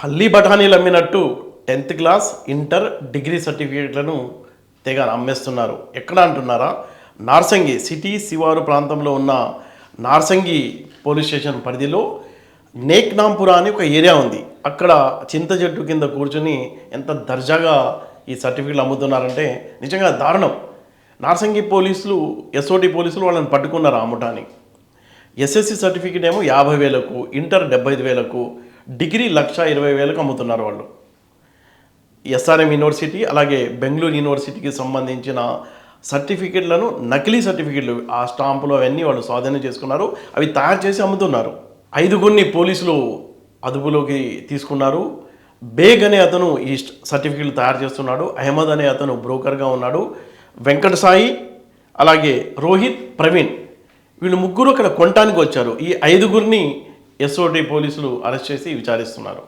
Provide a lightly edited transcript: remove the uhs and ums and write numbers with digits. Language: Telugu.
పల్లి బఠానీలు అమ్మినట్టు 10th క్లాస్ ఇంటర్ డిగ్రీ సర్టిఫికేట్లను తెగ అమ్మేస్తున్నారు. ఎక్కడ అంటున్నారా? నార్సంగి సిటీ శివారు ప్రాంతంలో ఉన్న నార్సంగి పోలీస్ స్టేషన్ పరిధిలో నేక్నాంపురా అని ఒక ఏరియా ఉంది. అక్కడ చింత చెట్టు కింద కూర్చొని ఎంత దర్జాగా ఈ సర్టిఫికేట్లు అమ్ముతున్నారంటే నిజంగా దారుణం. నార్సంగి పోలీసులు ఎస్ఓటి పోలీసులు వాళ్ళని పట్టుకున్నారు ఆ ముఠాని. ఎస్ఎస్సి సర్టిఫికేట్ ఏమో 50,000కు, ఇంటర్ 75,000కు, డిగ్రీ 1,20,000కు అమ్ముతున్నారు వాళ్ళు. ఎస్ఆర్ఎం యూనివర్సిటీ అలాగే బెంగళూరు యూనివర్సిటీకి సంబంధించిన సర్టిఫికేట్లను నకిలీ సర్టిఫికేట్లు ఆ స్టాంపులు అవన్నీ వాళ్ళు స్వాధీనం చేసుకున్నారు. అవి తయారు చేసి అమ్ముతున్నారు. 5గురిని పోలీసులు అదుపులోకి తీసుకున్నారు. బేగ్ అనే అతను ఈ సర్టిఫికేట్లు తయారు చేస్తున్నాడు. అహ్మద్ అనే అతను బ్రోకర్గా ఉన్నాడు. వెంకట సాయి అలాగే రోహిత్, ప్రవీణ్ వీళ్ళు ముగ్గురు అక్కడ కొనటానికి వచ్చారు. ఈ 5గురిని ఎస్ఓటి పోలీసులు అరెస్ట్ చేసి విచారిస్తున్నారు.